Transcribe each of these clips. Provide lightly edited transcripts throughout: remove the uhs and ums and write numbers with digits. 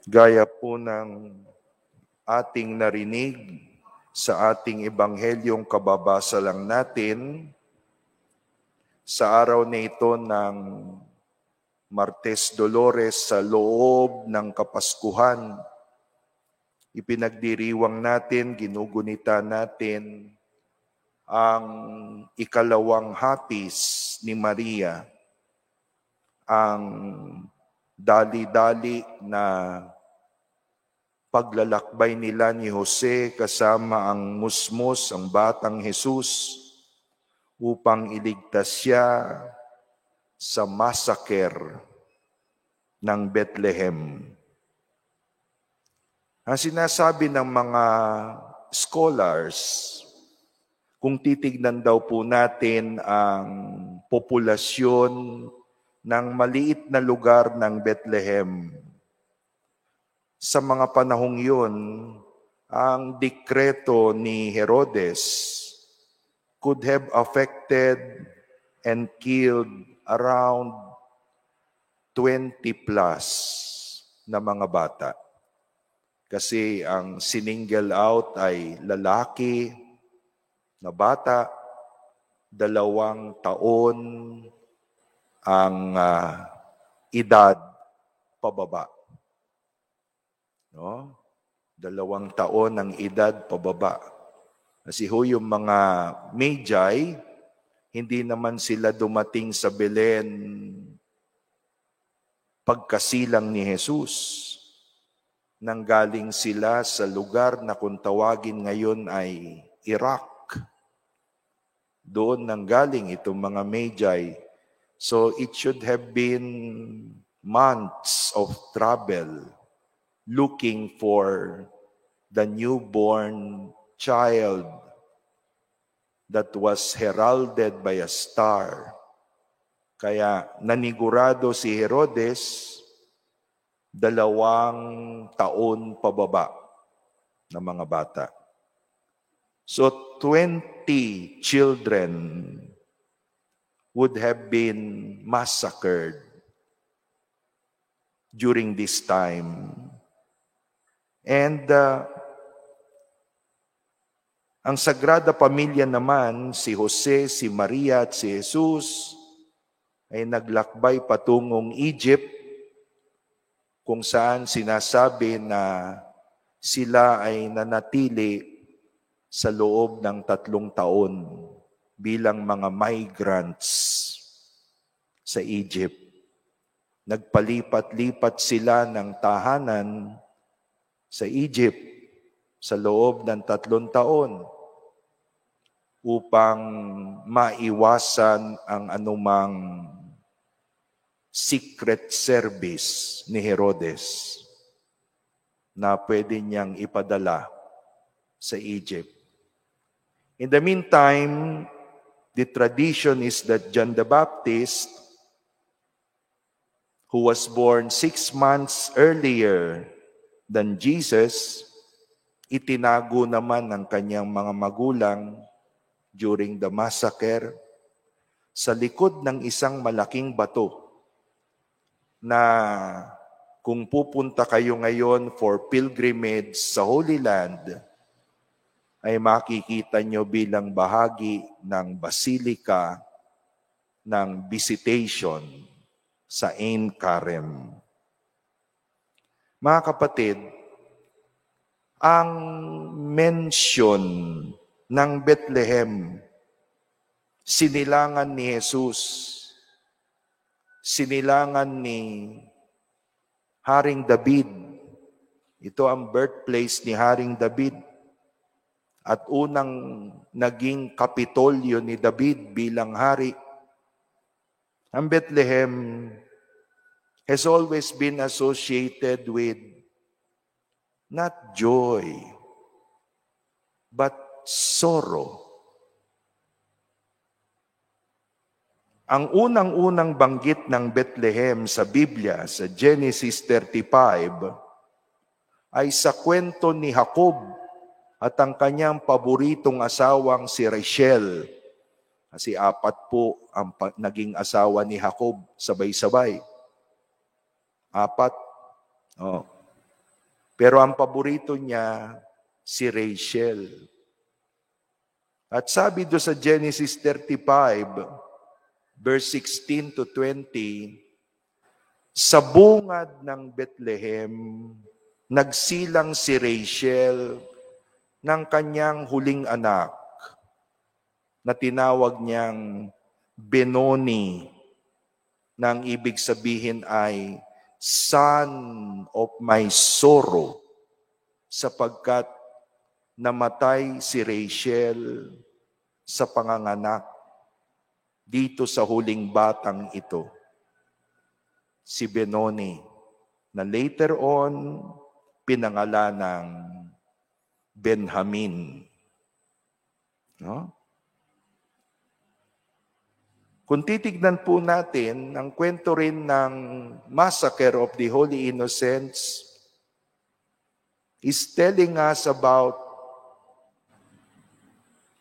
Gaya po ng ating narinig sa ating ebanghelyong kababasa lang natin sa araw na ito ng Martes Dolores sa loob ng Kapaskuhan, ipinagdiriwang natin, ginugunita natin ang ikalawang hapis ni Maria, ang dali-dali na paglalakbay nila ni Jose kasama ang musmos, ang batang Jesus, upang iligtas siya sa massacre ng Bethlehem. Ang sinasabi ng mga scholars, kung titignan daw po natin ang populasyon ng maliit na lugar ng Bethlehem, sa mga panahong yun, ang dekreto ni Herodes could have affected and killed around 20 plus na mga bata. Kasi ang sininggle out ay lalaki na bata, 2 taon ang edad pababa. No? 2 taon ang edad pababa. Kasi yung mga Magi, hindi naman sila dumating sa Belen pagkasilang ni Jesus. Nanggaling sila sa lugar na kung tawagin ngayon ay Iraq. Doon nanggaling itong mga Magi. So it should have been months of travel looking for the newborn child that was heralded by a star. Kaya nanigurado si Herodes, 2 taon pababa na mga bata. So 20 children would have been massacred during this time. And ang Sagrada Pamilya naman, si Jose, si Maria at si Jesus ay naglakbay patungong Egypt, kung saan sinasabi na sila ay nanatili sa loob ng 3 taon bilang mga migrants sa Egypt. Nagpalipat-lipat sila ng tahanan sa Egypt sa loob ng 3 taon upang maiwasan ang anumang secret service ni Herodes na pwede niyang ipadala sa Egypt. In the meantime, the tradition is that John the Baptist, who was born 6 months earlier than Jesus, itinago naman ng kanyang mga magulang during the massacre sa likod ng isang malaking bato na kung pupunta kayo ngayon for pilgrimage sa Holy Land, ay makikita nyo bilang bahagi ng Basilica ng Visitation sa Ein Karem. Mga kapatid, ang mention ng Bethlehem, sinilangan ni Jesus, sinilangan ni Haring David. Ito ang birthplace ni Haring David at unang naging kapitolyo ni David bilang hari. Ang Bethlehem has always been associated with not joy, but sorrow. Ang unang-unang banggit ng Bethlehem sa Biblia, sa Genesis 35, ay sa kwento ni Jacob at ang kanyang paboritong asawang si Rachel. Kasi 4 po ang naging asawa ni Jacob, sabay-sabay. 4. Oh. Pero ang paborito niya, si Rachel. At sabi do sa Genesis 35, verse 16 to 20, sa bungad ng Bethlehem, nagsilang si Rachel ng kanyang huling anak na tinawag niyang Benoni, na ang ibig sabihin ay son of my sorrow, sapagkat namatay si Rachel sa panganganak dito sa huling batang ito, si Benoni, na later on pinangalan ng Benjamin. No? Kung titignan po natin, ang kwento rin ng Massacre of the Holy Innocents is telling us about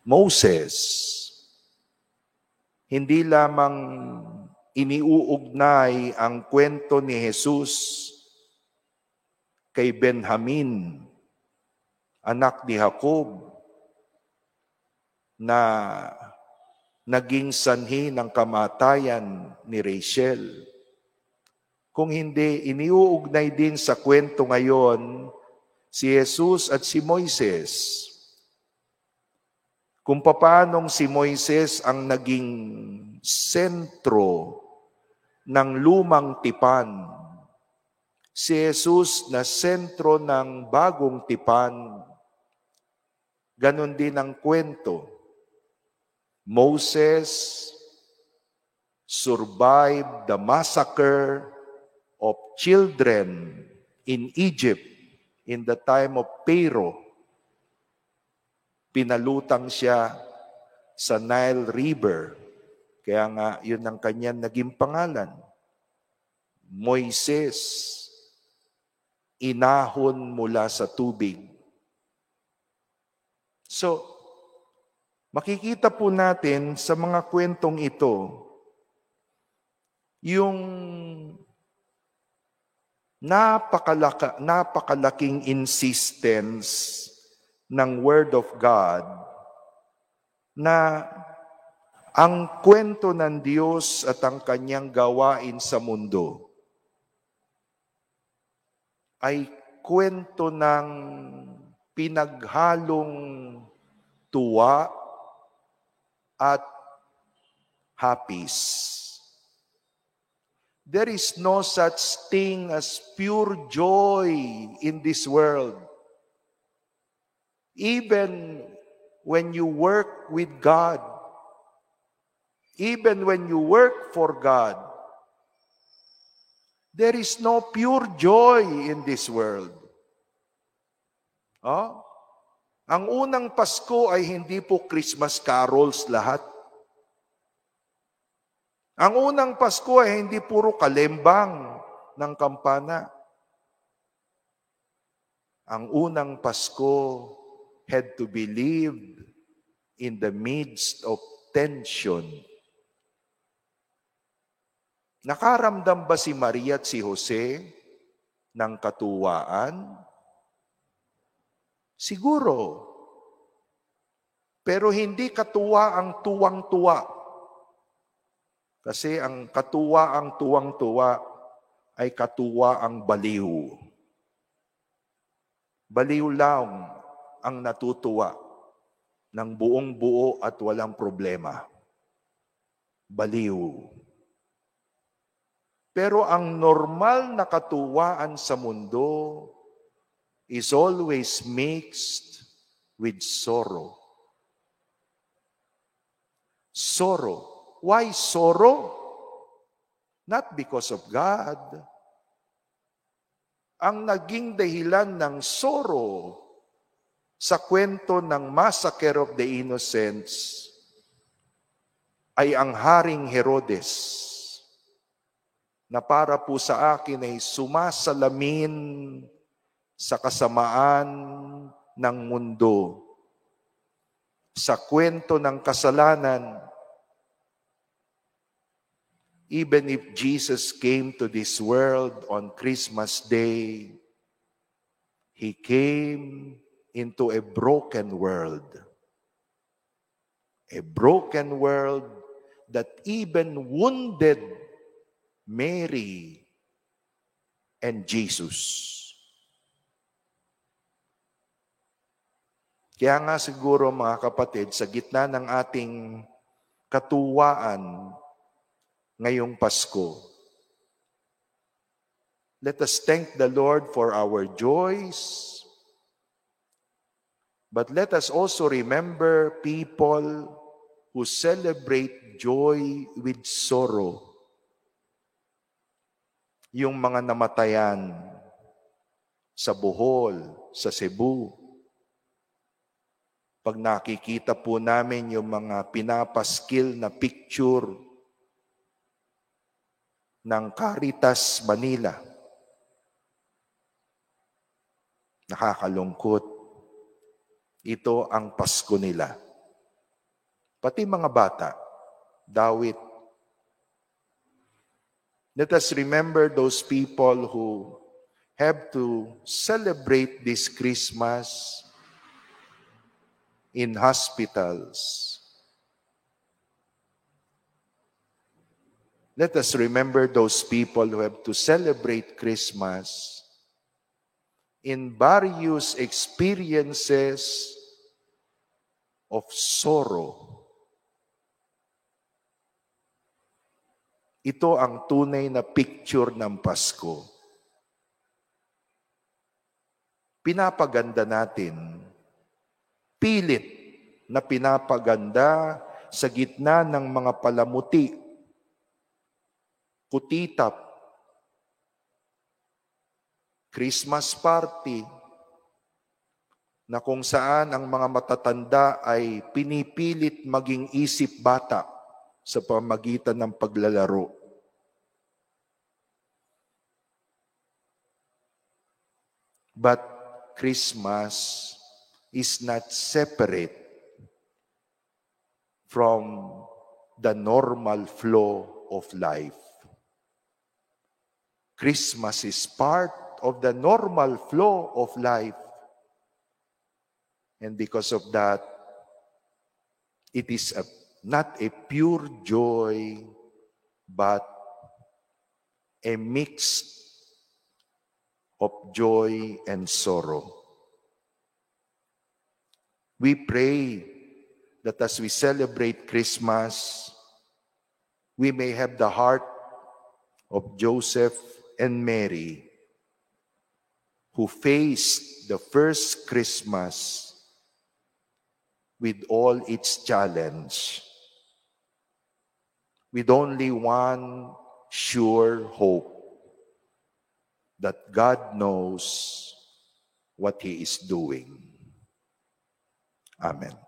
Moses. Hindi lamang iniuugnay ang kwento ni Jesus kay Benjamin, anak ni Jacob, na naging sanhi ng kamatayan ni Rachel. Kung hindi, iniuugnay din sa kwento ngayon si Jesus at si Moises. Kung paanong si Moises ang naging sentro ng lumang tipan, si Jesus na sentro ng bagong tipan. Ganon din ang kwento. Moses survived the massacre of children in Egypt in the time of Pharaoh. Pinalutang siya sa Nile River. Kaya nga, yun ang kanyang naging pangalan. Moises, inahon mula sa tubig. So, makikita po natin sa mga kwentong ito, yung napakalaking insistence ng Word of God na ang kwento ng Diyos at ang kanyang gawain sa mundo ay kwento ng pinaghalong tuwa at hapis. There is no such thing as pure joy in this world. Even when you work with God, even when you work for God, there is no pure joy in this world. Oh? Ang unang Pasko ay hindi po Christmas carols lahat. Ang unang Pasko ay hindi puro kalembang ng kampana. Ang unang Pasko had to be lived in the midst of tension. Nakaramdam ba si Maria at si Jose ng katuwaan? Siguro. Pero hindi katuwa ang tuwang-tuwa. Kasi ang katuwa ang tuwang-tuwa ay katuwa ang baliw. Baliw lang ang natutuwa ng buong buo at walang problema. Baliw. Pero ang normal na katuwaan sa mundo is always mixed with sorrow. Sorrow. Why sorrow? Not because of God. Ang naging dahilan ng sorrow sa kwento ng Massacre of the Innocents ay ang Haring Herodes, na para po sa akin ay sumasalamin sa kasamaan ng mundo, sa kwento ng kasalanan. Even if Jesus came to this world on Christmas Day, He came into a broken world. A broken world that even wounded Mary and Jesus. Kaya nga siguro mga kapatid, sa gitna ng ating katuwaan ngayong Pasko, let us thank the Lord for our joys, but let us also remember people who celebrate joy with sorrow. Yung mga namatayan sa Bohol, sa Cebu. Pag nakikita po namin yung mga pinapaskil na picture ng Caritas Manila, nakakalungkot. Ito ang Pasko nila. Pati mga bata, dawit. Let us remember those people who have to celebrate this Christmas in hospitals. Let us remember those people who have to celebrate Christmas in various experiences of sorrow. Ito ang tunay na picture ng Pasko. Pinapaganda natin, pilit na pinapaganda sa gitna ng mga palamuti, kutitap, Christmas party, na kung saan ang mga matatanda ay pinipilit maging isip bata sa pamagitan ng paglalaro. But Christmas is not separate from the normal flow of life. Christmas is part of the normal flow of life. And because of that, it is not a pure joy, but a mix of joy and sorrow. We pray that as we celebrate Christmas, we may have the heart of Joseph and Mary, who faced the first Christmas with all its challenge, with only one sure hope, that God knows what He is doing. Amen.